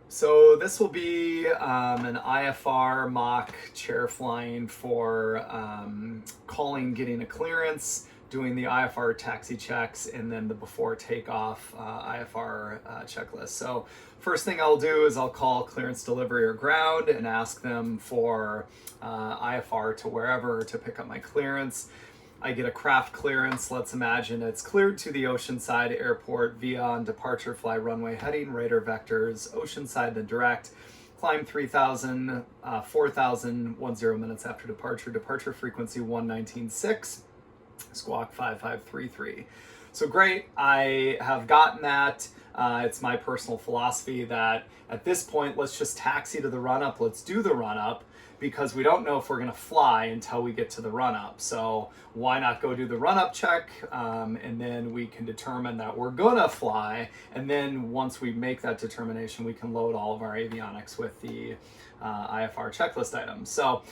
So this will be an IFR mock chair flying for calling, getting a clearance, doing the IFR taxi checks, and then the before takeoff IFR checklist. So first thing I'll do is I'll call clearance delivery or ground and ask them for IFR to wherever to pick up my clearance. I get a craft clearance. Let's imagine it's cleared to the Oceanside Airport via on departure fly runway heading, radar vectors, Oceanside, then direct. Climb 3,000, 4,000, 10 minutes after departure. Departure frequency 119.6, squawk 5533. So great, I have gotten that. It's my personal philosophy that at this point, let's just taxi to the run-up. Let's do the run-up, because we don't know if we're going to fly until we get to the run-up. So why not go do the run-up check, and then we can determine that we're going to fly, and then once we make that determination, we can load all of our avionics with the IFR checklist items. So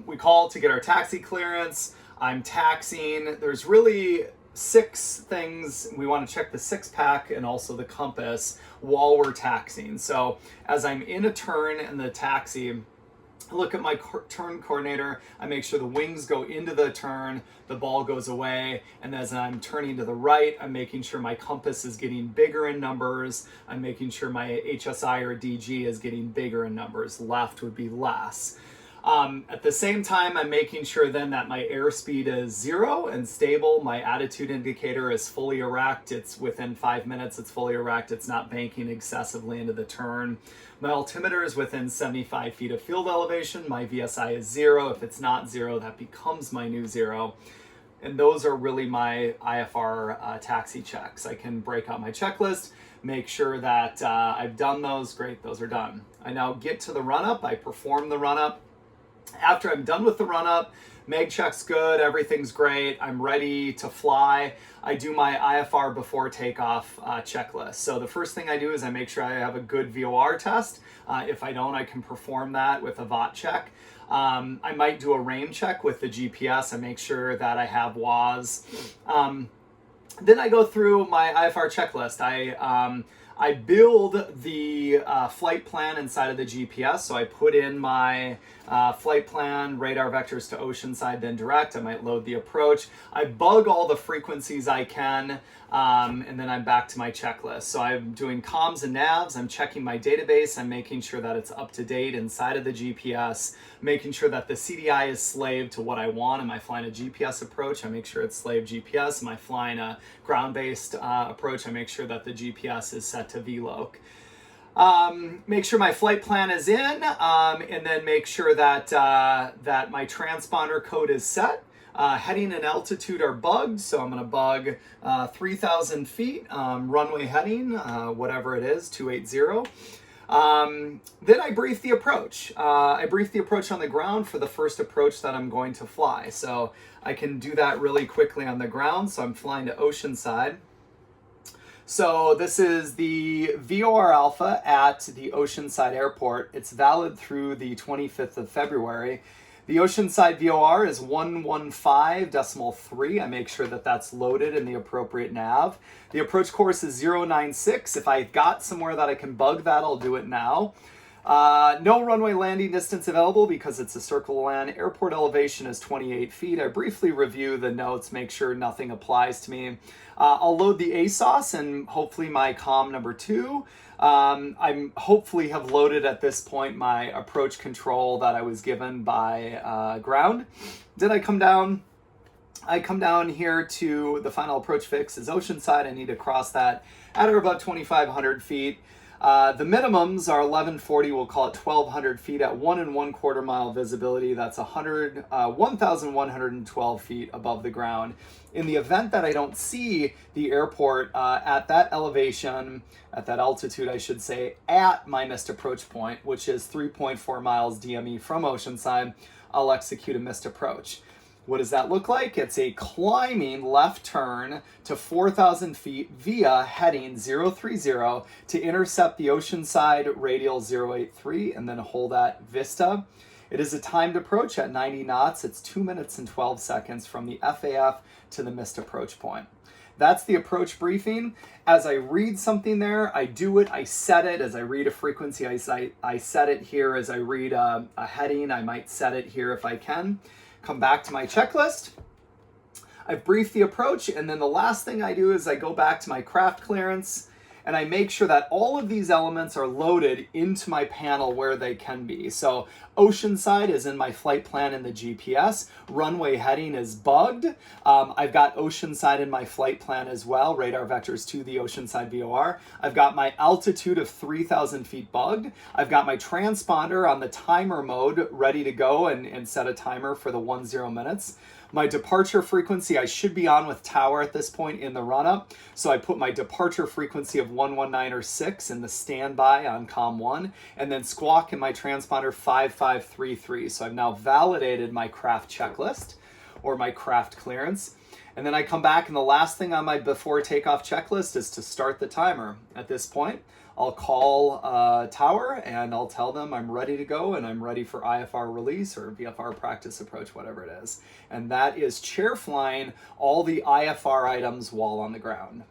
we call to get our taxi clearance. I'm taxiing. There's really 6 things. We want to check the 6-pack and also the compass while we're taxiing. So as I'm in a turn in the taxi, I look at my turn coordinator, I make sure the wings go into the turn, the ball goes away, and as I'm turning to the right, I'm making sure my compass is getting bigger in numbers, I'm making sure my HSI or DG is getting bigger in numbers, left would be less. At the same time, I'm making sure then that my airspeed is 0 and stable. My attitude indicator is fully erect. It's within 5 minutes, it's fully erect. It's not banking excessively into the turn. My altimeter is within 75 feet of field elevation. My VSI is 0. If it's not 0, that becomes my new 0. And those are really my IFR taxi checks. I can break out my checklist, make sure that I've done those. Great, those are done. I now get to the run-up. I perform the run-up. After I'm done with the run-up, Meg check's good, everything's great, I'm ready to fly, I do my IFR before takeoff checklist. So the first thing I do is I make sure I have a good VOR test. If I don't, I can perform that with a VOT check. I might do a RAIM check with the GPS. I make sure that I have WAS. Then I go through my IFR checklist. I build the flight plan inside of the GPS. So I put in my flight plan, radar vectors to Oceanside, then direct. I might load the approach. I bug all the frequencies I can, and then I'm back to my checklist. So I'm doing comms and navs. I'm checking my database. I'm making sure that it's up to date inside of the GPS, making sure that the CDI is slave to what I want. Am I flying a GPS approach? I make sure it's slave GPS. Am I flying a ground-based approach? I make sure that the GPS is set to VLOC. Make sure my flight plan is in, and then make sure that that my transponder code is set. Heading and altitude are bugged, so I'm going to bug 3,000 feet, runway heading, whatever it is, 280. Then I brief the approach. I brief the approach on the ground for the first approach that I'm going to fly. So I can do that really quickly on the ground. So I'm flying to Oceanside. So this is the VOR Alpha at the Oceanside Airport. It's valid through the 25th of February. The Oceanside VOR is 115.3. I make sure that that's loaded in the appropriate nav. The approach course is 096. If I've got somewhere that I can bug that, I'll do it now. No runway landing distance available because it's a circle land. Airport elevation is 28 feet. I briefly review the notes, make sure nothing applies to me. I'll load the ASOS and hopefully my comm number 2. I'm hopefully have loaded at this point my approach control that I was given by ground. Then I come down here to the final approach fix is Oceanside. I need to cross that at or about 2,500 feet. The minimums are 1140, we'll call it 1,200 feet at 1 1/4 mile visibility. That's 1,112 feet above the ground. In the event that I don't see the airport at that elevation, at that altitude, I should say, at my missed approach point, which is 3.4 miles DME from Oceanside, I'll execute a missed approach. What does that look like? It's a climbing left turn to 4,000 feet via heading 030 to intercept the Oceanside radial 083 and then hold at Vista. It is a timed approach at 90 knots. It's 2 minutes and 12 seconds from the FAF to the missed approach point. That's the approach briefing. As I read something there, I do it, I set it. As I read a frequency, I set it here. As I read a heading, I might set it here if I can. Come back to my checklist. I've briefed the approach, and then the last thing I do is I go back to my craft clearance, and I make sure that all of these elements are loaded into my panel where they can be. So Oceanside is in my flight plan in the GPS. Runway heading is bugged. I've got Oceanside in my flight plan as well, radar vectors to the Oceanside VOR. I've got my altitude of 3,000 feet bugged. I've got my transponder on the timer mode ready to go and set a timer for the 10 minutes. My departure frequency, I should be on with tower at this point in the run-up. So I put my departure frequency of 119 or 6 in the standby on COM 1, and then squawk in my transponder 5533. So I've now validated my craft checklist or my craft clearance. And then I come back, and the last thing on my before takeoff checklist is to start the timer. At this point, I'll call tower and I'll tell them I'm ready to go and I'm ready for IFR release or VFR practice approach, whatever it is. And that is chair flying all the IFR items while on the ground.